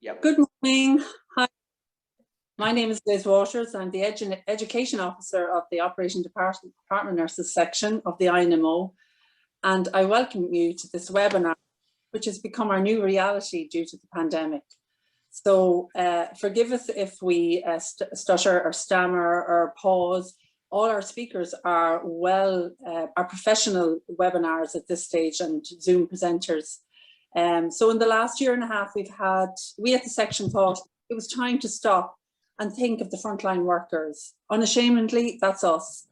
Yep. Good morning. Hi, my name is Liz Waters. I'm the Education Officer of the Operation Department Nurses section of the INMO, and I welcome you to this webinar, which has become our new reality due to the pandemic. So forgive us if we stutter or stammer or pause. All our speakers are professional webinars at this stage and Zoom presenters. So in the last year and a half, we at the section thought it was time to stop and think of the frontline workers. Unashamedly, that's us.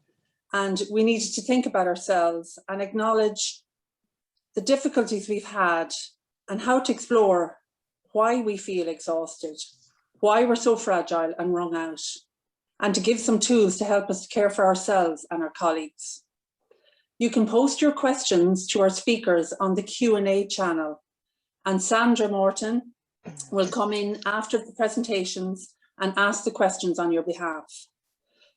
And we needed to think about ourselves and acknowledge the difficulties we've had and how to explore why we feel exhausted, why we're so fragile and wrung out, and to give some tools to help us to care for ourselves and our colleagues. You can post your questions to our speakers on the Q&A channel, and Sandra Morton will come in after the presentations and ask the questions on your behalf.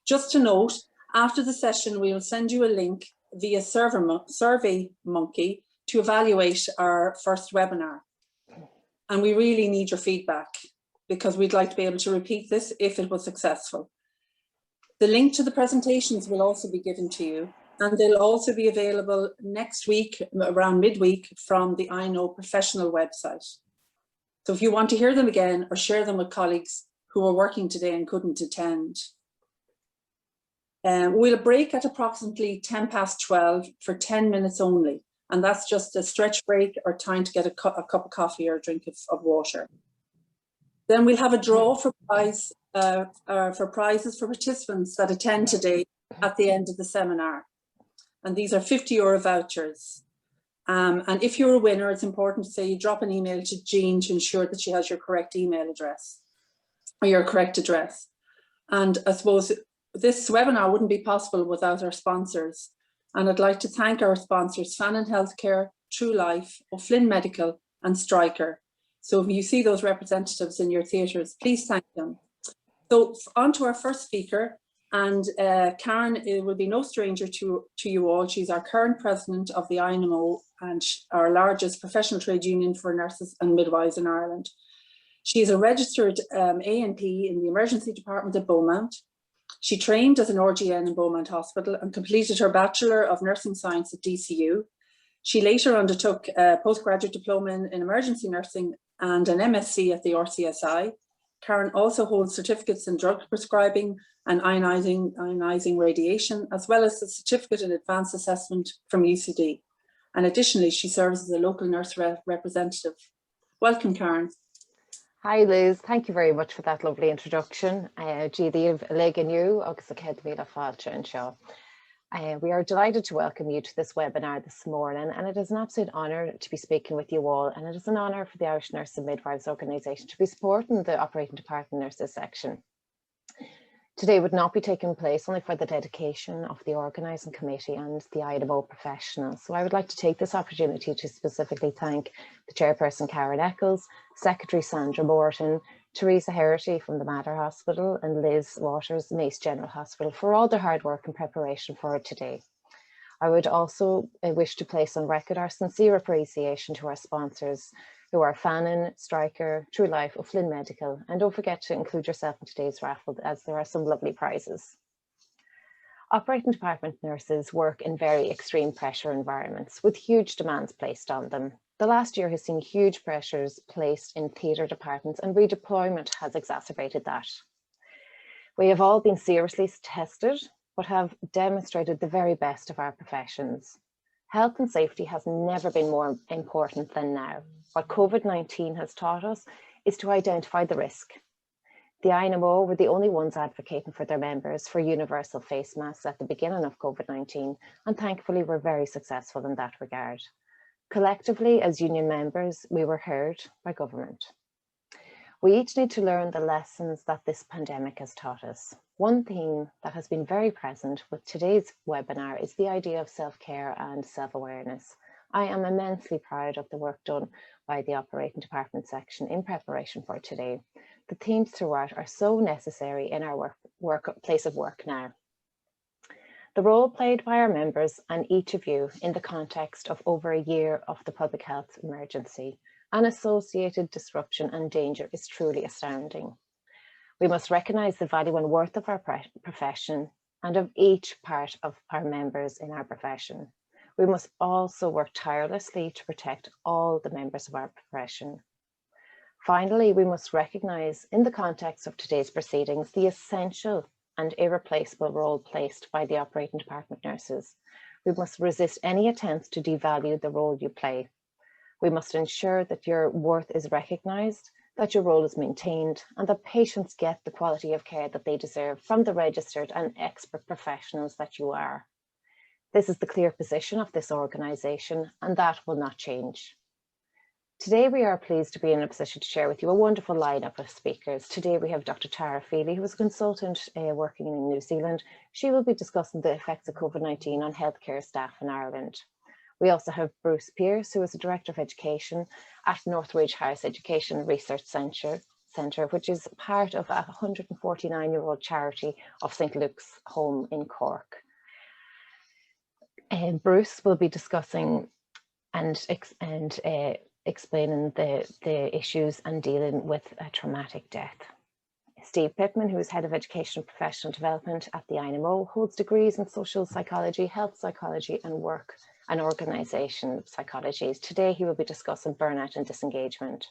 Just to note, after the session, we will send you a link via SurveyMonkey to evaluate our first webinar. And we really need your feedback because we'd like to be able to repeat this if it was successful. The link to the presentations will also be given to you, and they'll also be available next week around midweek from the INMO professional website. So if you want to hear them again or share them with colleagues who are working today and couldn't attend. We'll break at approximately 12 for 10 minutes only. And that's just a stretch break or time to get a cup of coffee or a drink of water. Then we'll have a draw for prizes for participants that attend today at the end of the seminar. And these are €50 vouchers. And if you're a winner, it's important to say you drop an email to Jean to ensure that she has your correct email address or your correct address. And I suppose this webinar wouldn't be possible without our sponsors. And I'd like to thank our sponsors, Fannin Healthcare, True Life, O'Flynn Medical and Stryker. So if you see those representatives in your theatres, please thank them. So on to our first speaker, and Karen will be no stranger to you all. She's our current president of the INMO and our largest professional trade union for nurses and midwives in Ireland. She is a registered A&P in the emergency department at Beaumont. She trained as an RGN in Beaumont Hospital and completed her Bachelor of Nursing Science at DCU. She later undertook a postgraduate diploma in emergency nursing and an MSc at the RCSI. Karen also holds certificates in drug prescribing and ionizing radiation, as well as a certificate in advanced assessment from UCD. And additionally, she serves as a local nurse representative. Welcome, Karen. Hi Liz, thank you very much for that lovely introduction. We are delighted to welcome you to this webinar this morning, and it is an absolute honour to be speaking with you all, and it is an honour for the Irish Nurse and Midwives Organisation to be supporting the Operating Department Nurses section. Today would not be taking place only for the dedication of the organising committee and the INMO professionals. So I would like to take this opportunity to specifically thank the chairperson Karen Eccles, Secretary Sandra Morton, Teresa Herity from the Mater Hospital and Liz Waters, Mace General Hospital for all their hard work and preparation for today. I would also wish to place on record our sincere appreciation to our sponsors who are Fannin, Stryker, True Life, O'Flynn Medical, and don't forget to include yourself in today's raffle as there are some lovely prizes. Operating department nurses work in very extreme pressure environments with huge demands placed on them. The last year has seen huge pressures placed in theatre departments, and redeployment has exacerbated that. We have all been seriously tested, but have demonstrated the very best of our professions. Health and safety has never been more important than now. What COVID-19 has taught us is to identify the risk. The INMO were the only ones advocating for their members for universal face masks at the beginning of COVID-19, and thankfully we're very successful in that regard. Collectively, as union members, we were heard by government. We each need to learn the lessons that this pandemic has taught us. One theme that has been very present with today's webinar is the idea of self-care and self-awareness. I am immensely proud of the work done by the Operating Department section in preparation for today. The themes throughout are so necessary in our place of work now. The role played by our members and each of you in the context of over a year of the public health emergency and associated disruption and danger is truly astounding. We must recognise the value and worth of our profession and of each part of our members in our profession. We must also work tirelessly to protect all the members of our profession. Finally, we must recognise, in the context of today's proceedings, the essential and irreplaceable role placed by the operating department nurses. We must resist any attempts to devalue the role you play. We must ensure that your worth is recognised, that your role is maintained, and that patients get the quality of care that they deserve from the registered and expert professionals that you are. This is the clear position of this organisation, and that will not change. Today, we are pleased to be in a position to share with you a wonderful lineup of speakers. Today, we have Dr. Tara Feely, who is a consultant working in New Zealand. She will be discussing the effects of COVID-19 on healthcare staff in Ireland. We also have Bruce Pearce, who is the Director of Education at Northridge House Education Research Centre, which is part of a 149-year-old charity of St. Luke's Home in Cork. Bruce will be discussing and explaining the issues and dealing with a traumatic death. Steve Pittman, who is Head of Education and Professional Development at the INMO, holds degrees in social psychology, health psychology, and work and organisation psychologies. Today, he will be discussing burnout and disengagement.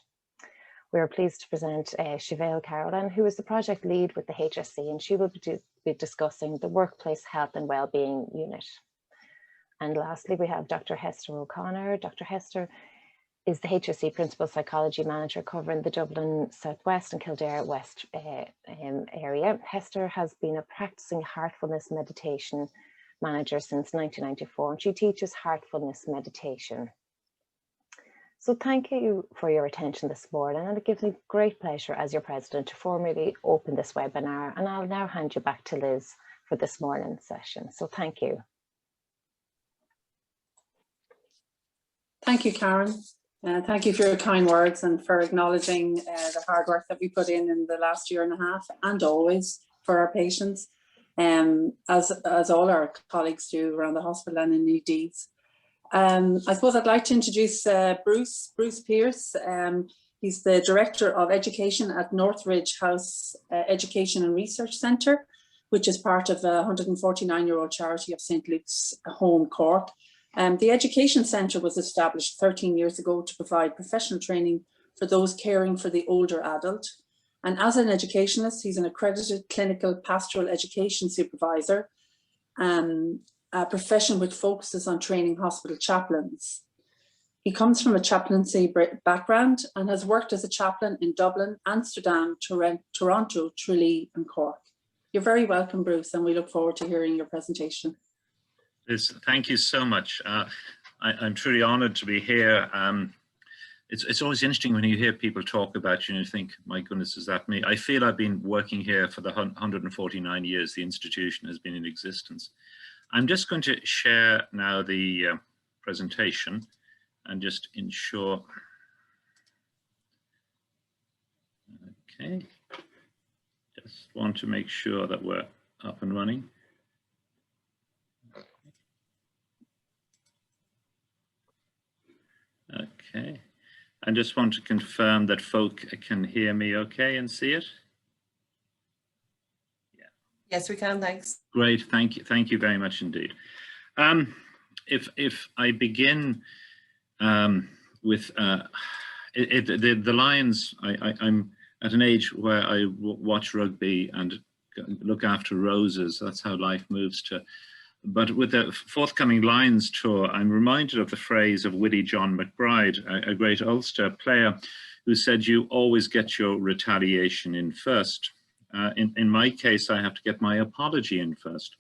We are pleased to present Chevelle Carolan, who is the project lead with the HSC, and she will be discussing the Workplace Health and Wellbeing Unit. And lastly, we have Dr. Hester O'Connor. Dr. Hester is the HSC Principal Psychology Manager covering the Dublin Southwest and Kildare West area. Hester has been a practicing heartfulness meditation manager since 1994, and she teaches heartfulness meditation. So thank you for your attention this morning, and it gives me great pleasure as your president to formally open this webinar, and I'll now hand you back to Liz for this morning's session. So thank you. Thank you, Karen. Thank you for your kind words and for acknowledging the hard work that we put in the last year and a half, and always for our patients, as all our colleagues do around the hospital and in EDs. I suppose I'd like to introduce Bruce Pearce. He's the Director of Education at Northridge House Education and Research Centre, which is part of a 149-year-old charity of St. Luke's Home, Cork. The Education Centre was established 13 years ago to provide professional training for those caring for the older adult. And as an educationalist, he's an accredited clinical pastoral education supervisor, a profession which focuses on training hospital chaplains. He comes from a chaplaincy background and has worked as a chaplain in Dublin, Amsterdam, Toronto, Tralee and Cork. You're very welcome, Bruce, and we look forward to hearing your presentation. Thank you so much. I'm truly honoured to be here. It's always interesting when you hear people talk about you and you think, my goodness, is that me? I feel I've been working here for the 149 years the institution has been in existence. I'm just going to share now the presentation and just ensure. Okay, just want to make sure that we're up and running. Okay, I just want to confirm that folk can hear me okay and see it. Yeah. Yes, we can, thanks. Great, thank you very much indeed. If I begin with the Lions, I'm at an age where I watch rugby and look after roses. That's how life moves to. But with the forthcoming Lions tour, I'm reminded of the phrase of witty John McBride, a great Ulster player, who said, "You always get your retaliation in first." In my case, I have to get my apology in first.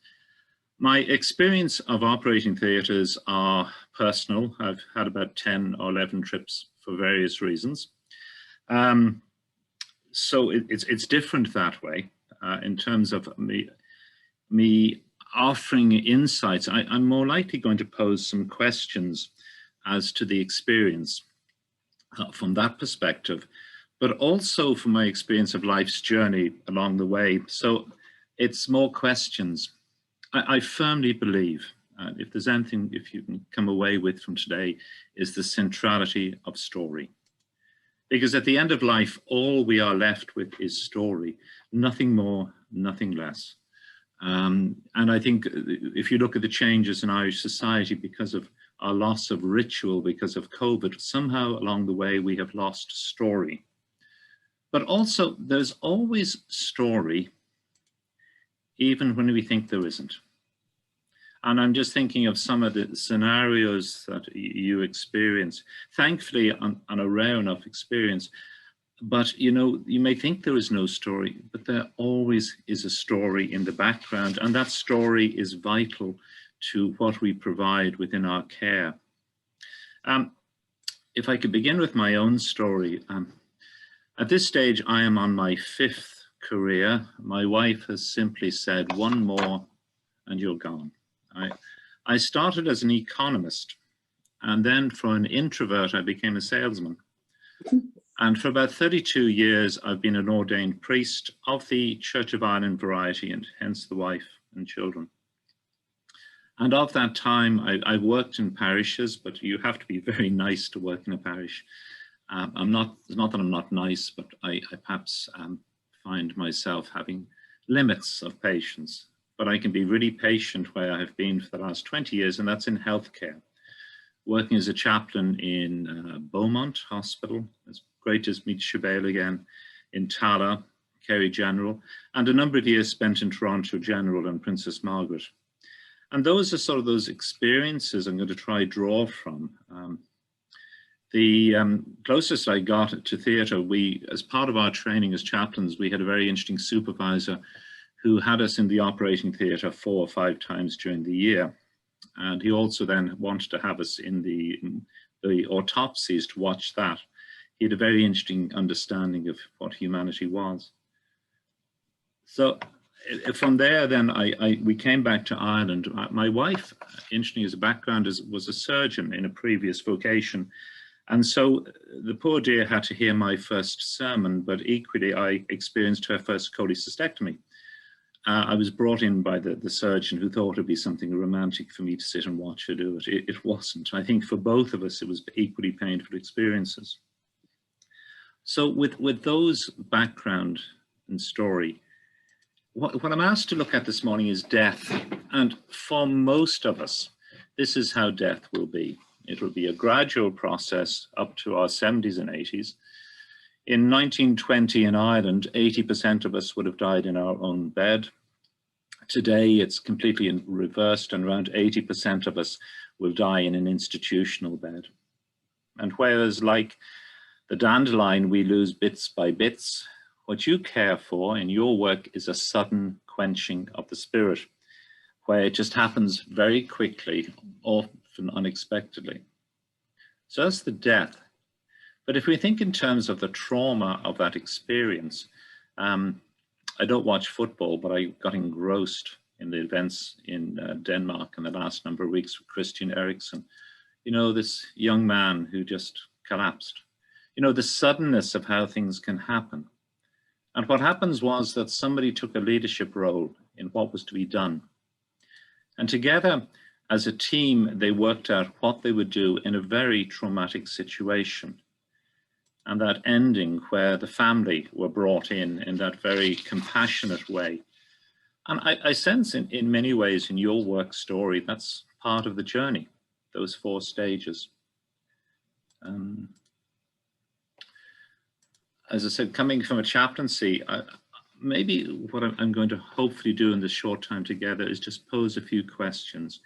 My experience of operating theatres are personal. I've had about 10 or 11 trips for various reasons. So it's different that way in terms of me offering insights. I'm more likely going to pose some questions as to the experience from that perspective, but also from my experience of life's journey along the way. So it's more questions. I firmly believe, if there's anything, if you can come away with from today, is the centrality of story. Because at the end of life, all we are left with is story, nothing more, nothing less. And I think if you look at the changes in Irish society because of our loss of ritual, because of COVID, somehow along the way we have lost story. But also there's always story, even when we think there isn't. And I'm just thinking of some of the scenarios that you experience, thankfully on a rare enough experience. But, you know, you may think there is no story, but there always is a story in the background. And that story is vital to what we provide within our care. If I could begin with my own story. At this stage, I am on my 5th career. My wife has simply said, one more and you're gone. I started as an economist, and then for an introvert, I became a salesman. And for about 32 years, I've been an ordained priest of the Church of Ireland variety, and hence the wife and children. And of that time, I've worked in parishes, but you have to be very nice to work in a parish. It's not that I'm not nice, but I perhaps find myself having limits of patience. But I can be really patient where I have been for the last 20 years, and that's in healthcare. Working as a chaplain in Beaumont Hospital, as great as meet Shabelle again, in Tala, Kerry General, and a number of years spent in Toronto General and Princess Margaret. And those are sort of those experiences I'm going to try draw from. The closest I got to theatre, as part of our training as chaplains, we had a very interesting supervisor who had us in the operating theatre 4 or 5 times during the year. And he also then wanted to have us in the autopsies to watch that. He had a very interesting understanding of what humanity was. So from there, then we came back to Ireland. My wife, interesting as a background, was a surgeon in a previous vocation. And so the poor dear had to hear my first sermon, but equally I experienced her first cholecystectomy. I was brought in by the surgeon who thought it'd be something romantic for me to sit and watch her do it. It wasn't. I think for both of us, it was equally painful experiences. So with those background and story, what I'm asked to look at this morning is death. And for most of us, this is how death will be. It will be a gradual process up to our 70s and 80s. In 1920 in Ireland, 80% of us would have died in our own bed. Today, it's completely reversed, and around 80% of us will die in an institutional bed. And whereas, like the dandelion, we lose bits by bits, what you care for in your work is a sudden quenching of the spirit, where it just happens very quickly, often unexpectedly. So that's the death. But if we think in terms of the trauma of that experience, I don't watch football, but I got engrossed in the events in Denmark in the last number of weeks with Christian Eriksen. You know, this young man who just collapsed. You know, the suddenness of how things can happen. And what happens was that somebody took a leadership role in what was to be done. And together, as a team, they worked out what they would do in a very traumatic situation. And that ending where the family were brought in that very compassionate way. And I sense in many ways in your work story, that's part of the journey, those 4 stages. As I said, coming from a chaplaincy, maybe what I'm going to hopefully do in this short time together is just pose a few questions.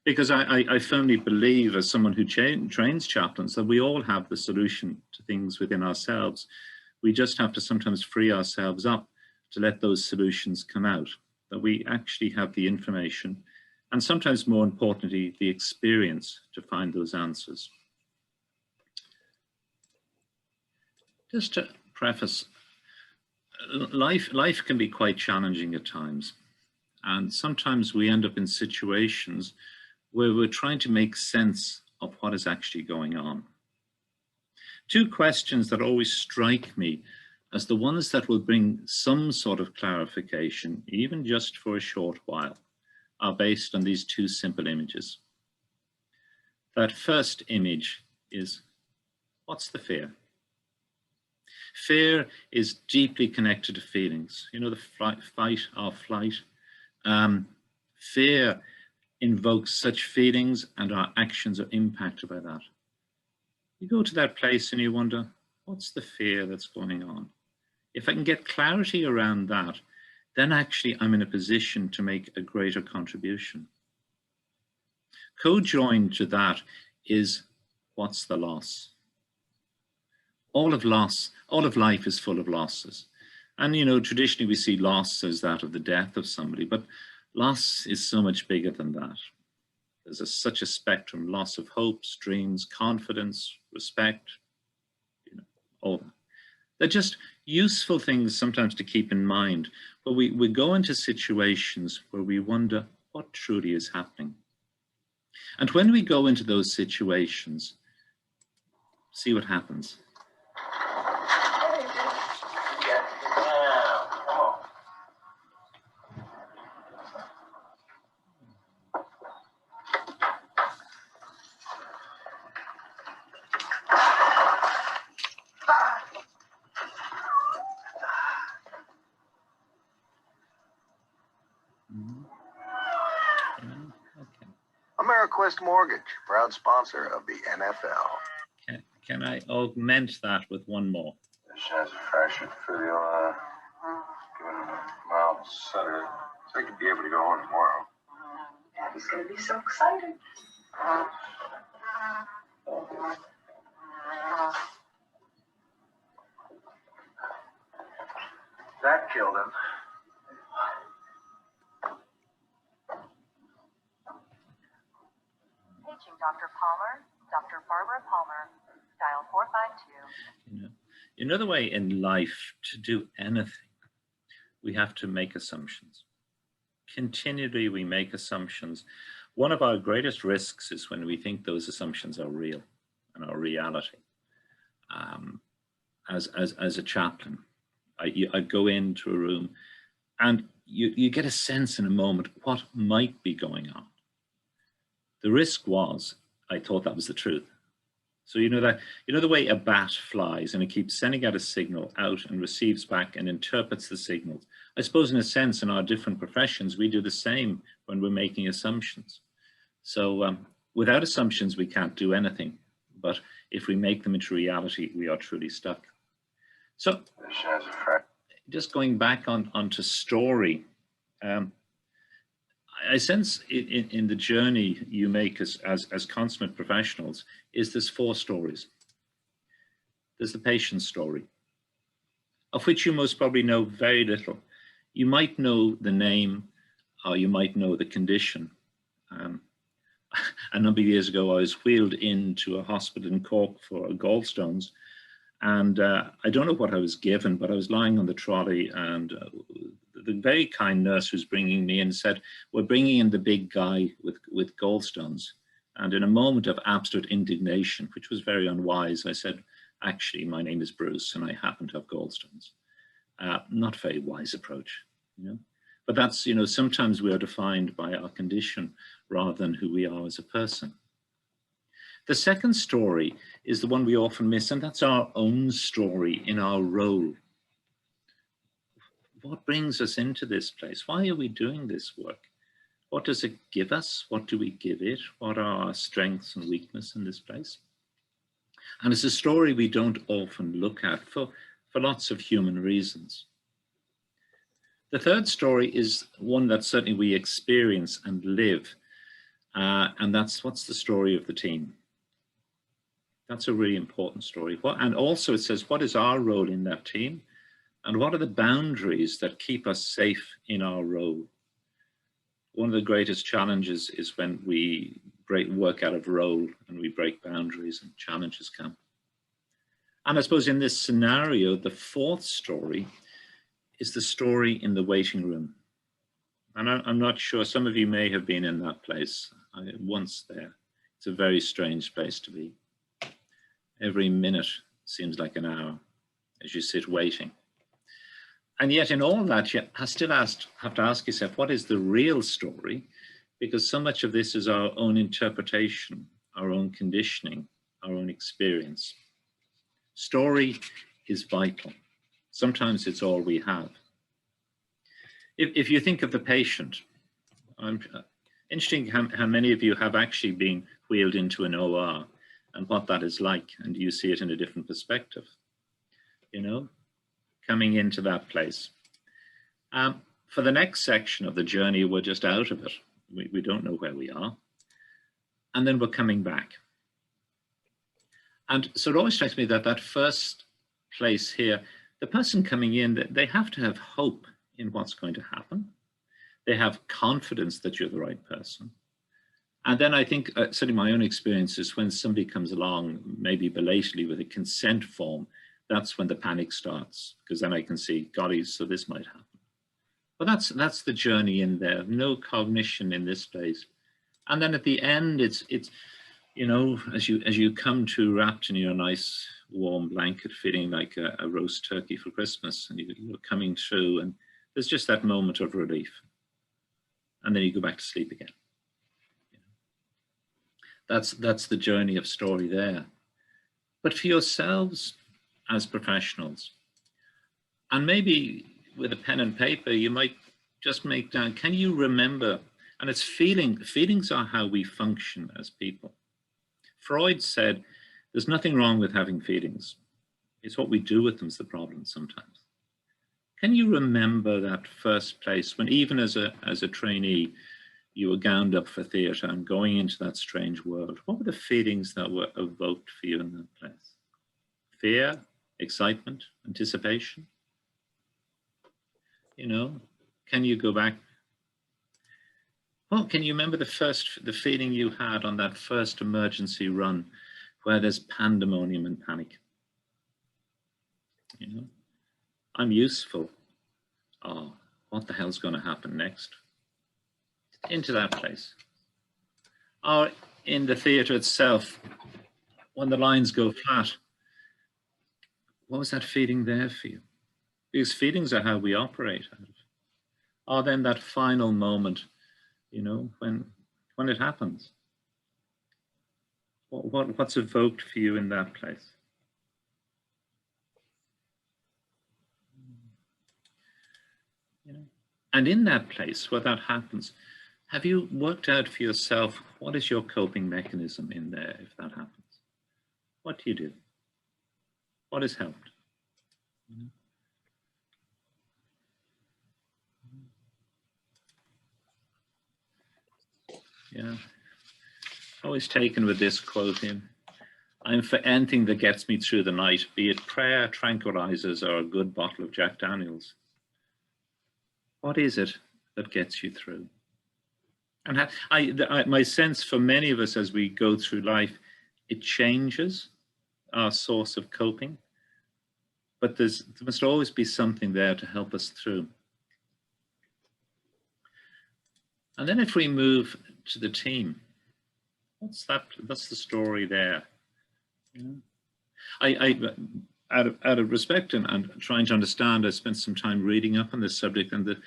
Because I firmly believe, as someone who trains chaplains, that we all have the solution to things within ourselves. We just have to sometimes free ourselves up to let those solutions come out, that we actually have the information, and sometimes more importantly, the experience to find those answers. Just to preface, life can be quite challenging at times. And sometimes we end up in situations where we're trying to make sense of what is actually going on. 2 questions that always strike me as the ones that will bring some sort of clarification, even just for a short while, are based on these 2 simple images. That first image is, what's the fear? Fear is deeply connected to feelings. You know, the fight or flight. Fear invokes such feelings, and our actions are impacted by that. You go to that place and you wonder, what's the fear that's going on? If I can get clarity around that, then actually I'm in a position to make a greater contribution. Co-joined to that is, what's the loss? All of life is full of losses. And, you know, traditionally we see loss as that of the death of somebody, but loss is so much bigger than that. There's such a spectrum: loss of hopes, dreams, confidence, respect, you know, all that. They're just useful things sometimes to keep in mind. But we go into situations where we wonder what truly is happening. And when we go into those situations, see what happens. AmeriQuest Mortgage, proud sponsor of the NFL. Can I augment that with one more? This has a fractured fibula, given him a mild stutter, so he could be able to go home tomorrow. And he's going to be so excited. That killed him. Paging Dr. Palmer, Dr. Barbara Palmer, dial 452. Another way in life to do anything, we have to make assumptions. Continually we make assumptions. One of our greatest risks is when we think those assumptions are real and are reality. As a chaplain, I go into a room and you get a sense in a moment what might be going on. The risk was, I thought that was the truth. So you know the way a bat flies and it keeps sending out a signal out and receives back and interprets the signals. I suppose in a sense in our different professions, we do the same when we're making assumptions. So without assumptions, we can't do anything. But if we make them into reality, we are truly stuck. So just going back onto story, I sense in the journey you make as consummate professionals is there's 4 stories. There's the patient's story, of which you most probably know very little. You might know the name, or you might know the condition. A number of years ago, I was wheeled into a hospital in Cork for gallstones, and I don't know what I was given, but I was lying on the trolley, and the very kind nurse who's bringing me in said, "We're bringing in the big guy with gallstones." And in a moment of absolute indignation, which was very unwise, I said, "Actually, my name is Bruce, and I happen to have gallstones." Not a very wise approach, you know. But that's, you know, sometimes we are defined by our condition rather than who we are as a person. The second story is the one we often miss, and that's our own story in our role. What brings us into this place? Why are we doing this work? What does it give us? What do we give it? What are our strengths and weaknesses in this place? And it's a story we don't often look at for lots of human reasons. The third story is one that certainly we experience and live, and that's what's the story of the team. That's a really important story. And also it says, what is our role in that team? And what are the boundaries that keep us safe in our role? One of the greatest challenges is when we work out of role and we break boundaries and challenges come. And I suppose in this scenario, the fourth story is the story in the waiting room. And I'm not sure, some of you may have been in that place. Once there. It's a very strange place to be. Every minute seems like an hour as you sit waiting. And yet in all that, you still have to ask yourself, what is the real story? Because so much of this is our own interpretation, our own conditioning, our own experience. Story is vital. Sometimes it's all we have. If you think of the patient, I'm interesting how many of you have actually been wheeled into an OR and what that is like, and you see it in a different perspective, you know, coming into that place. For the next section of the journey, we're just out of it. We don't know where we are. And then we're coming back. And so it always strikes me that that first place here, the person coming in, they have to have hope in what's going to happen. They have confidence that you're the right person. And then I think, certainly my own experience is when somebody comes along, maybe belatedly with a consent form, that's when the panic starts, because then I can see, golly, so this might happen. But that's the journey in there, no cognition in this place. And then at the end, it's you know, as you come to wrapped in your nice warm blanket, feeling like a roast turkey for Christmas, and you're coming through, and there's just that moment of relief. And then you go back to sleep again. That's the journey of story there. But for yourselves as professionals, and maybe with a pen and paper, you might just make down, can you remember, and it's feelings are how we function as people. Freud said, there's nothing wrong with having feelings. It's what we do with them's the problem sometimes. Can you remember that first place when, even as a trainee, you were gowned up for theatre and going into that strange world? What were the feelings that were evoked for you in that place? Fear, excitement, anticipation? You know, can you go back? Well, can you remember the feeling you had on that first emergency run where there's pandemonium and panic? You know, I'm useful. Oh, what the hell's going to happen next? Into that place. Or in the theatre itself, when the lines go flat, what was that feeling there for you? Because feelings are how we operate. Or then that final moment, you know, when it happens. What's evoked for you in that place? You know, and in that place where that happens, have you worked out for yourself what is your coping mechanism in there if that happens? What do you do? What has helped? Yeah, always taken with this quote in. I'm for anything that gets me through the night, be it prayer, tranquilizers, or a good bottle of Jack Daniels. What is it that gets you through? And my sense for many of us as we go through life, it changes our source of coping, but there must always be something there to help us through. And then if we move to the team, what's the story there? Yeah. Out of respect and trying to understand, I spent some time reading up on this subject, and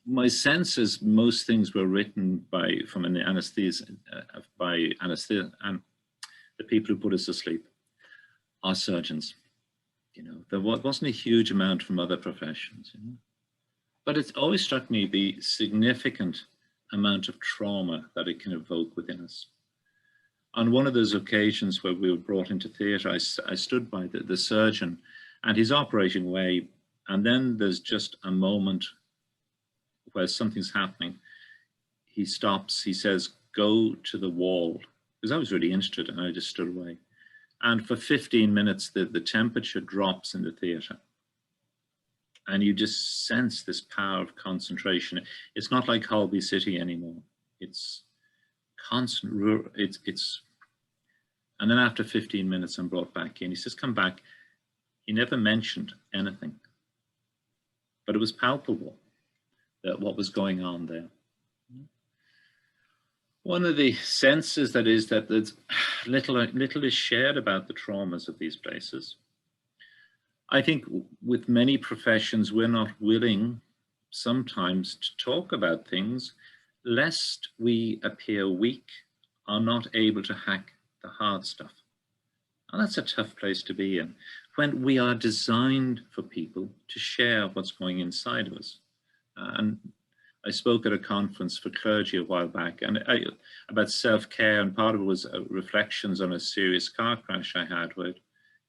my sense is most things were written by anesthesia, and the people who put us to sleep are surgeons. You know, there wasn't a huge amount from other professions. You know? But it's always struck me the significant amount of trauma that it can evoke within us. On one of those occasions where we were brought into theatre, I stood by the surgeon and he's operating away, and then there's just a moment where something's happening. He stops, he says, go to the wall, because I was really interested and I just stood away. And for 15 minutes, the temperature drops in the theatre. And you just sense this power of concentration. It's not like Holby City anymore. It's constant, and then after 15 minutes, I'm brought back in. He says, come back. He never mentioned anything, but it was palpable that what was going on there. One of the senses that there's little is shared about the traumas of these places. I think with many professions, we're not willing sometimes to talk about things lest we appear weak or not able to hack the hard stuff. And that's a tough place to be in, when we are designed for people to share what's going inside of us. And I spoke at a conference for clergy a while back about self-care, and part of it was reflections on a serious car crash I had with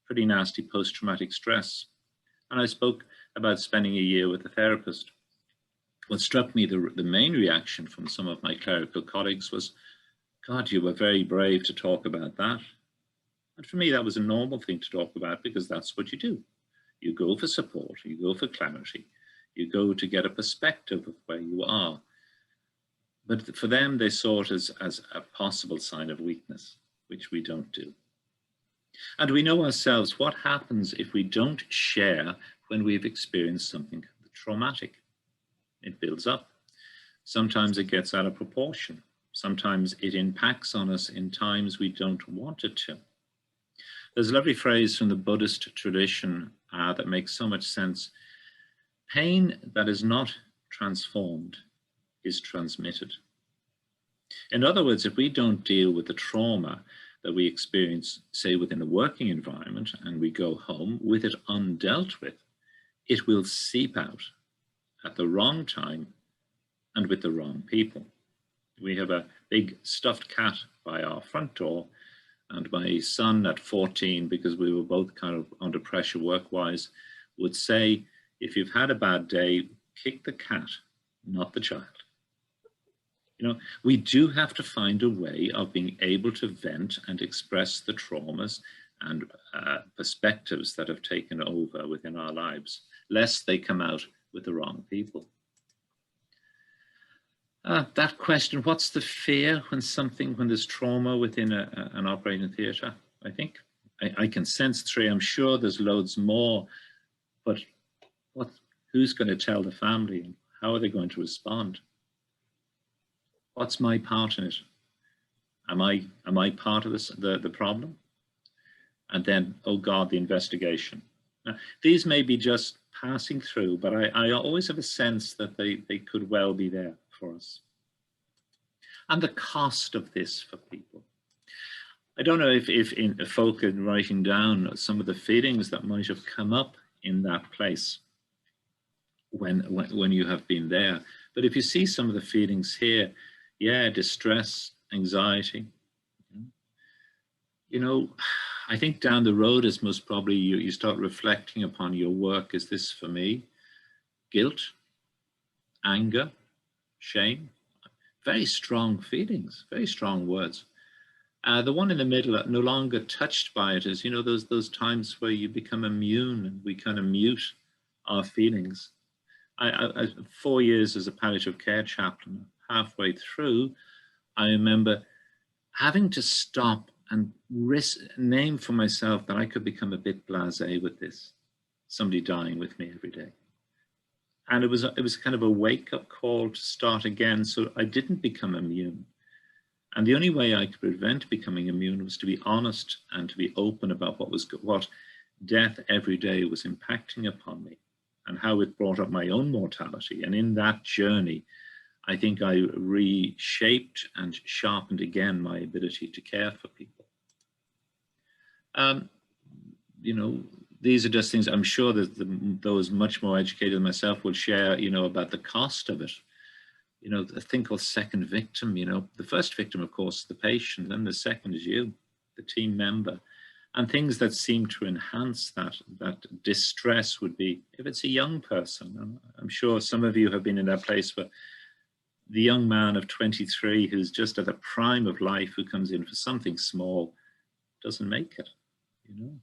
pretty nasty post-traumatic stress. And I spoke about spending a year with a therapist. What struck me, the main reaction from some of my clerical colleagues was, God, you were very brave to talk about that. And for me, that was a normal thing to talk about, because that's what you do. You go for support, you go for clarity, you go to get a perspective of where you are. But for them, they saw it as a possible sign of weakness, which we don't do. And we know ourselves what happens if we don't share when we've experienced something traumatic. It builds up. Sometimes it gets out of proportion. Sometimes it impacts on us in times we don't want it to. There's a lovely phrase from the Buddhist tradition that makes so much sense. Pain that is not transformed is transmitted. In other words, if we don't deal with the trauma that we experience, say, within a working environment, and we go home with it undealt with, it will seep out at the wrong time and with the wrong people. We have a big stuffed cat by our front door, and my son at 14, because we were both kind of under pressure work-wise, would say, if you've had a bad day, kick the cat, not the child. You know, we do have to find a way of being able to vent and express the traumas and perspectives that have taken over within our lives, lest they come out with the wrong people. That question, what's the fear when there's trauma within an operating theatre? I think I can sense three. I'm sure there's loads more, but who's going to tell the family, and how are they going to respond? What's my part in it? Am I part of this, the problem? And then, oh God, the investigation. Now, these may be just passing through, but I always have a sense that they could well be there for us. And the cost of this for people. I don't know if in folk in writing down some of the feelings that might have come up in that place when you have been there. But if you see some of the feelings here, yeah, distress, anxiety, you know, I think down the road is most probably you start reflecting upon your work. Is this for me? Guilt, anger, shame, very strong feelings, very strong words. The one in the middle, no longer touched by it, is, you know, those times where you become immune and we kind of mute our feelings. I 4 years as a palliative care chaplain, halfway through, I remember having to stop and name for myself that I could become a bit blasé with this, somebody dying with me every day. And it was kind of a wake-up call to start again, so I didn't become immune. And the only way I could prevent becoming immune was to be honest and to be open about what death every day was impacting upon me and how it brought up my own mortality. And in that journey, I think I reshaped and sharpened again my ability to care for people. You know, these are just things I'm sure that those much more educated than myself will share, you know, about the cost of it. You know, a thing called second victim, you know, the first victim, of course, the patient, and the second is you, the team member. And things that seem to enhance that distress would be, if it's a young person, I'm sure some of you have been in that place where the young man of 23 who's just at the prime of life, who comes in for something small, doesn't make it, you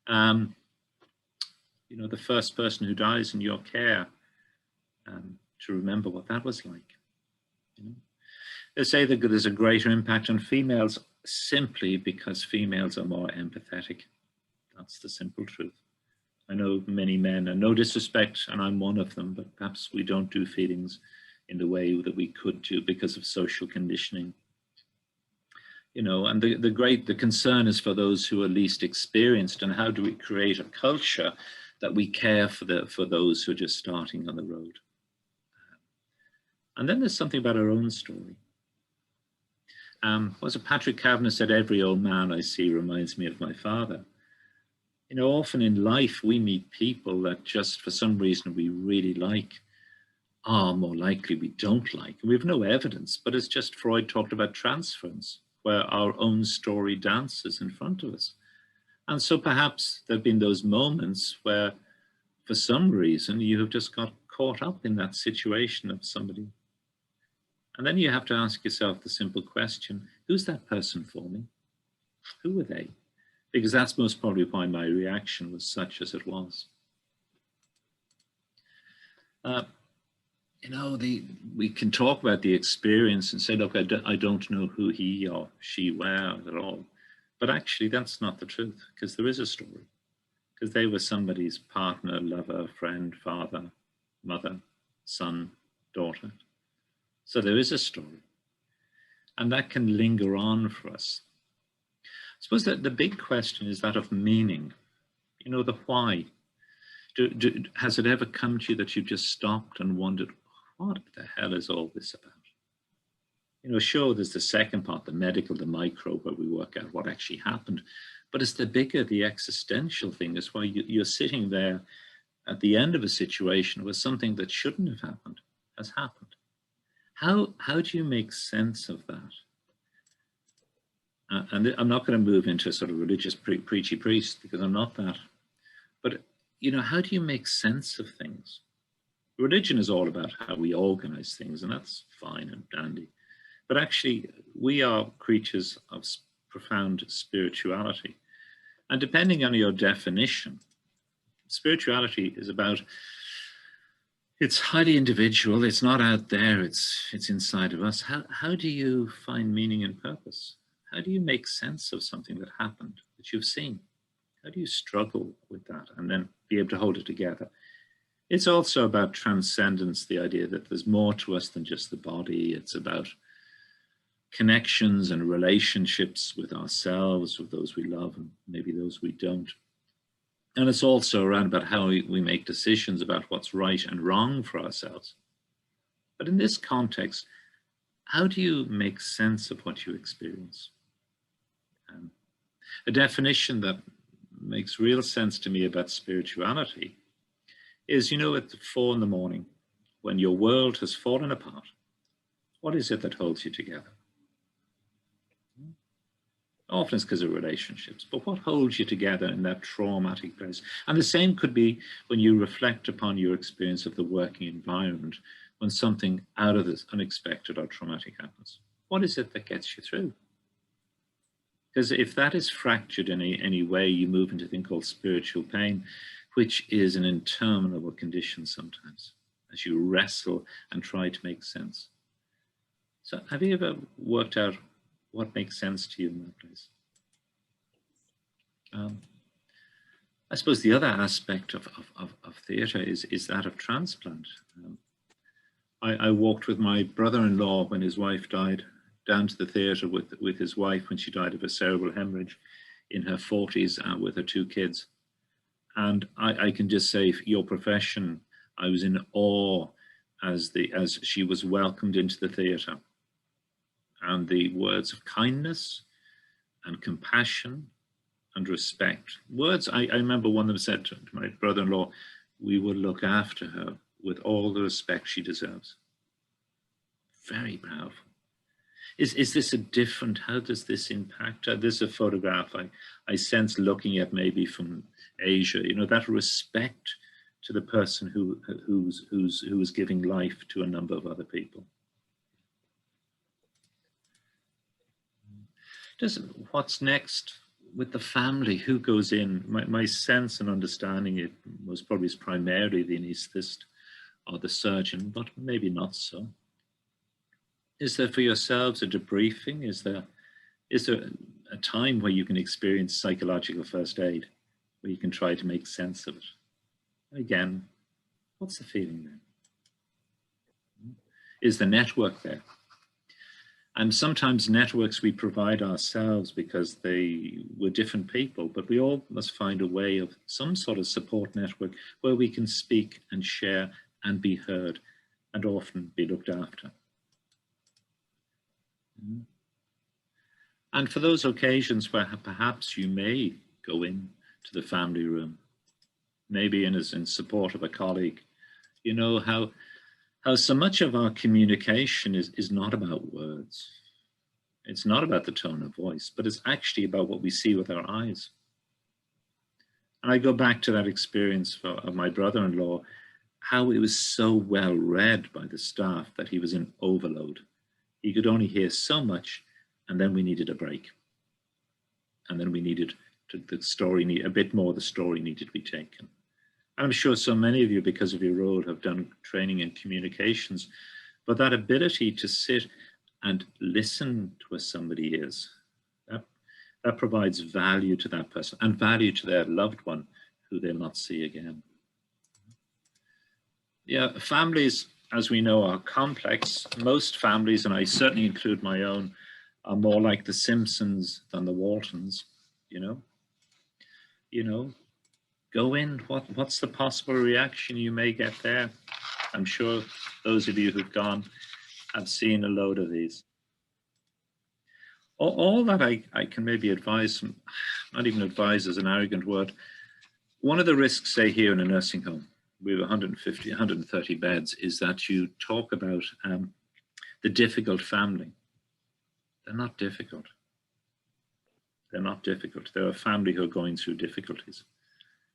know. You know, the first person who dies in your care, to remember what that was like. You know? They say that there's a greater impact on females simply because females are more empathetic. That's the simple truth. I know many men, and no disrespect, and I'm one of them, but perhaps we don't do feelings in the way that we could do because of social conditioning. You know, and the concern is for those who are least experienced, and how do we create a culture that we care for those who are just starting on the road. And then there's something about our own story. Was it Patrick Kavanagh said, every old man I see reminds me of my father. You know, often in life we meet people that just for some reason we really like, are more likely we don't like. We have no evidence, but it's just Freud talked about transference, where our own story dances in front of us. And so perhaps there have been those moments where for some reason you have just got caught up in that situation of somebody. And then you have to ask yourself the simple question, who's that person for me? Who are they? Because that's most probably why my reaction was such as it was. You know, we can talk about the experience and say, look, I don't know who he or she were at all. But actually, that's not the truth, because there is a story. Because they were somebody's partner, lover, friend, father, mother, son, daughter. So there is a story. And that can linger on for us. I suppose that the big question is that of meaning. You know, the why. Has it ever come to you that you've just stopped and wondered, what the hell is all this about? You know, sure, there's the second part, the medical, the micro, where we work out what actually happened. But it's the bigger, the existential thing is why you're sitting there at the end of a situation where something that shouldn't have happened has happened. How do you make sense of that? And I'm not going to move into sort of religious preachy priest, because I'm not that. But, you know, how do you make sense of things? Religion is all about how we organize things, and that's fine and dandy. But actually, we are creatures of profound spirituality. And depending on your definition, spirituality is about, it's highly individual, it's not out there, it's inside of us. How do you find meaning and purpose? How do you make sense of something that happened, that you've seen? How do you struggle with that and then be able to hold it together? It's also about transcendence, the idea that there's more to us than just the body. It's about connections and relationships with ourselves, with those we love and maybe those we don't. And it's also around about how we make decisions about what's right and wrong for ourselves. But in this context, how do you make sense of what you experience? A definition that makes real sense to me about spirituality is, you know, at 4 in the morning, when your world has fallen apart, what is it that holds you together? Often it's because of relationships, but what holds you together in that traumatic place? And the same could be when you reflect upon your experience of the working environment, when something out of this unexpected or traumatic happens. What is it that gets you through? Because if that is fractured in any way, you move into a thing called spiritual pain, which is an interminable condition sometimes, as you wrestle and try to make sense. So have you ever worked out what makes sense to you in that place? I suppose the other aspect of theatre is that of transplant. I walked with my brother-in-law when his wife died, down to the theatre with his wife when she died of a cerebral hemorrhage in her 40s with her 2 kids. And I can just say, for your profession, I was in awe as she was welcomed into the theatre. And the words of kindness and compassion and respect. Words, I remember one of them said to my brother-in-law, we will look after her with all the respect she deserves. Very powerful. Is this a different, how does this impact? This is a photograph I sense looking at maybe from Asia, you know, that respect to the person who is giving life to a number of other people. What's next with the family? Who goes in? My sense and understanding it was probably primarily the anaesthetist or the surgeon, but maybe not so. Is there for yourselves a debriefing? Is there a time where you can experience psychological first aid, where you can try to make sense of it? Again, what's the feeling then? Is the network there? And sometimes networks we provide ourselves because we're different people, but we all must find a way of some sort of support network where we can speak and share and be heard and often be looked after. And for those occasions where perhaps you may go in to the family room, maybe in support of a colleague, you know how so much of our communication is not about words. It's not about the tone of voice, but it's actually about what we see with our eyes. And I go back to that experience of my brother-in-law, how it was so well read by the staff that he was in overload. He could only hear so much, and then we needed a break. And then we needed a bit more, the story needed to be taken. I'm sure so many of you, because of your role, have done training in communications, but that ability to sit and listen to where somebody is, that provides value to that person and value to their loved one who they'll not see again. Yeah, families, as we know, are complex. Most families, and I certainly include my own, are more like the Simpsons than the Waltons, you know. Go in, what's the possible reaction you may get there? I'm sure those of you who've gone have seen a load of these. All that I can maybe advise, not even advise is an arrogant word. One of the risks, say here in a nursing home, we have 150, 130 beds, is that you talk about the difficult family. They're not difficult. They're not difficult. They're a family who are going through difficulties.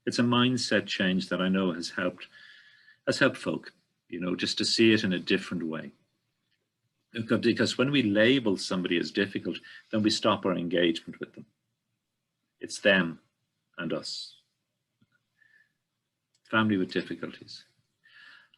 It's a mindset change that I know has helped folk, you know, just to see it in a different way. Because when we label somebody as difficult, then we stop our engagement with them. It's them and us. Family with difficulties.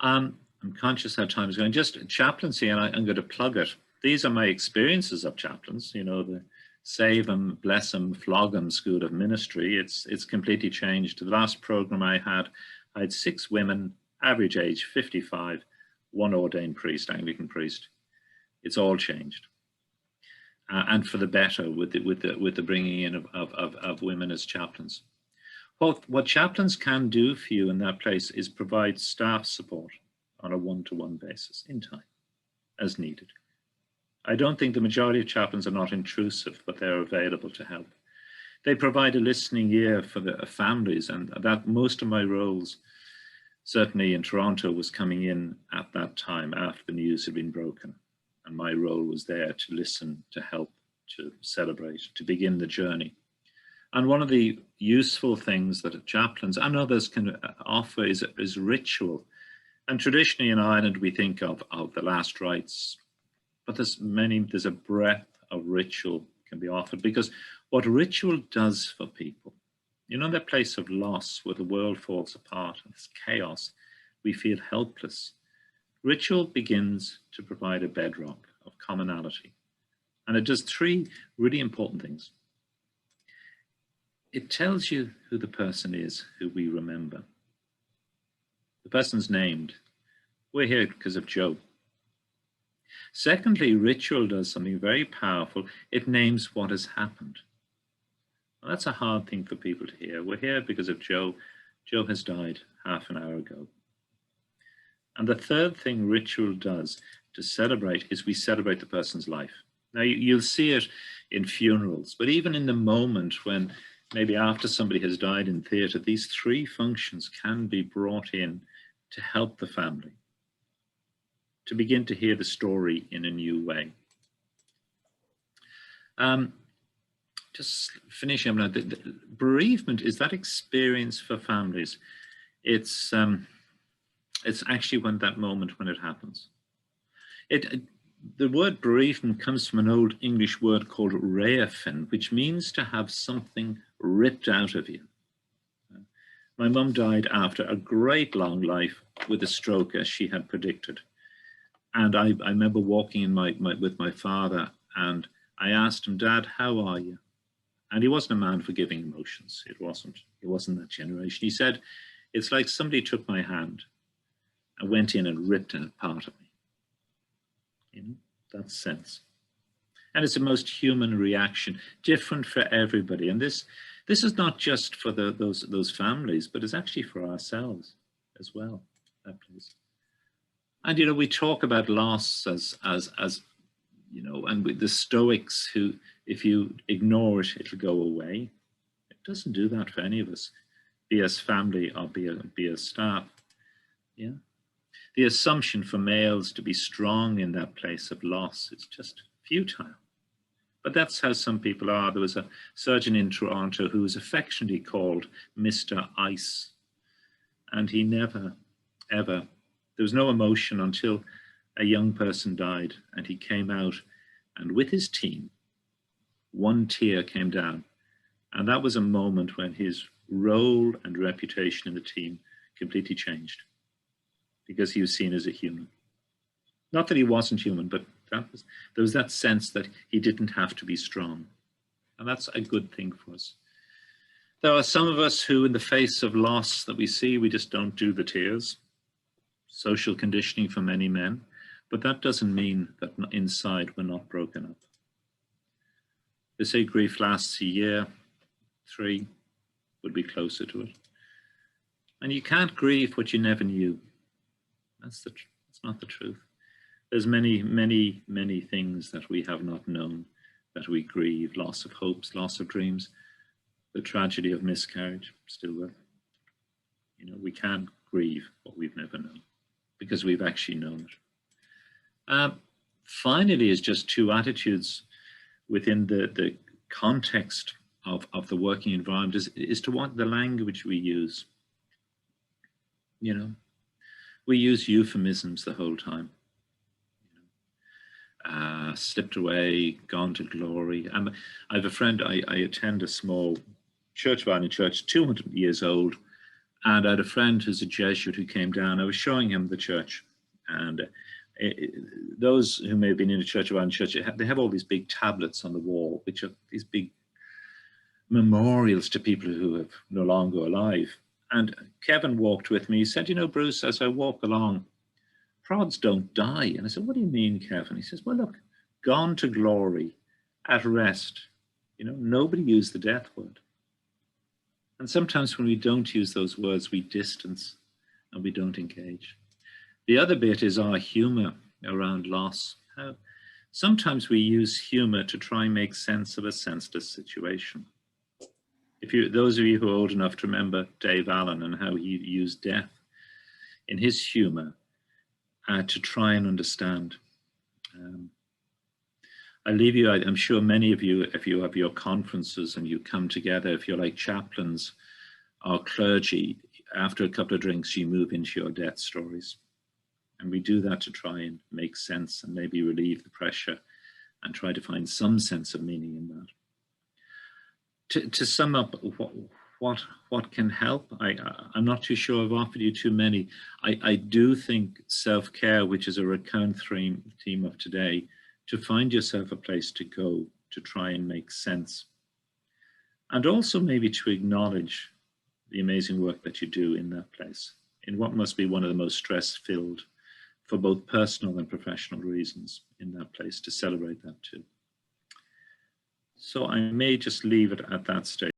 I'm conscious how time is going. Just chaplaincy, and I'm going to plug it. These are my experiences of chaplains, you know, the Save 'em, Bless 'em, Flog 'em School of Ministry. It's completely changed. The last program I had 6 women, average age 55, 1 ordained priest, Anglican priest. It's all changed, and for the better with the bringing in of women as chaplains. What chaplains can do for you in that place is provide staff support on a one-to-one basis in time, as needed. I don't think the majority of chaplains are not intrusive, but they're available to help. They provide a listening ear for the families, and that most of my roles, certainly in Toronto, was coming in at that time after the news had been broken. And my role was there to listen, to help, to celebrate, to begin the journey. And one of the useful things that chaplains and others can offer is ritual. And traditionally in Ireland, we think of the last rites, but there's a breadth of ritual can be offered, because what ritual does for people, you know, that place of loss where the world falls apart and it's chaos, we feel helpless. Ritual begins to provide a bedrock of commonality. And it does 3 really important things. It tells you who the person is who we remember. The person's named. We're here because of Joe. Secondly, ritual does something very powerful. It names what has happened. Well, that's a hard thing for people to hear. We're here because of Joe. Joe has died half an hour ago. And the third thing ritual does to celebrate is we celebrate the person's life. Now, you'll see it in funerals, but even in the moment when maybe after somebody has died in theatre, these 3 functions can be brought in to help the family to begin to hear the story in a new way. Just finishing up now, the bereavement is that experience for families. It's actually when that moment when it happens. The word bereavement comes from an old English word called reafin, which means to have something ripped out of you. My mum died after a great long life with a stroke, as she had predicted. And I remember walking with my father, and I asked him, "Dad, how are you?" And he wasn't a man for giving emotions. He wasn't that generation. He said, "It's like somebody took my hand and went in and ripped out part of me." You know, that sense. And it's the most human reaction, different for everybody. And this is not just for those families, but it's actually for ourselves as well, that place. And, you know, we talk about loss as you know, and with the Stoics who if you ignore it, it'll go away. It doesn't do that for any of us, be as family or be as staff. Yeah. The assumption for males to be strong in that place of loss is just futile. But that's how some people are. There was a surgeon in Toronto who was affectionately called Mr. Ice. And he never, ever, there was no emotion until a young person died, and he came out, and with his team, one tear came down. And that was a moment when his role and reputation in the team completely changed, because he was seen as a human. Not that he wasn't human, but there was that sense that he didn't have to be strong. And that's a good thing for us. There are some of us who, in the face of loss that we see, we just don't do the tears. Social conditioning for many men. But that doesn't mean that inside we're not broken up. They say grief lasts a year, 3 would be closer to it. And you can't grieve what you never knew. That's not the truth. There's many, many, many things that we have not known that we grieve. Loss of hopes, loss of dreams, the tragedy of miscarriage, stillbirth. You know, we can't grieve what we've never known because we've actually known it. Finally, is just 2 attitudes within the context of the working environment is to what the language we use. You know, we use euphemisms the whole time. Slipped away, gone to glory. I have a friend, I attend a small church, Valley Church, 200 years old, and I had a friend who's a Jesuit who came down. I was showing him the church, and those who may have been in a church around church, they have all these big tablets on the wall, which are these big memorials to people who are no longer alive. And Kevin walked with me. He said, you know, Bruce, as I walk along, prods don't die. And I said, what do you mean, Kevin? He says, well, look, gone to glory, at rest. You know, nobody used the death word. And sometimes when we don't use those words, we distance and we don't engage. The other bit is our humor around loss. Sometimes we use humor to try and make sense of a senseless situation. Those of you who are old enough to remember Dave Allen and how he used death in his humor to try and understand. I leave you, I'm sure many of you, if you have your conferences and you come together, if you're like chaplains or clergy, after a couple of drinks, you move into your death stories. And we do that to try and make sense and maybe relieve the pressure and try to find some sense of meaning in that. To sum up what can help, I'm not too sure I've offered you too many. I do think self-care, which is a recurrent theme of today, to find yourself a place to go to try and make sense. And also maybe to acknowledge the amazing work that you do in that place, in what must be one of the most stress-filled for both personal and professional reasons in that place, to celebrate that too. So I may just leave it at that stage.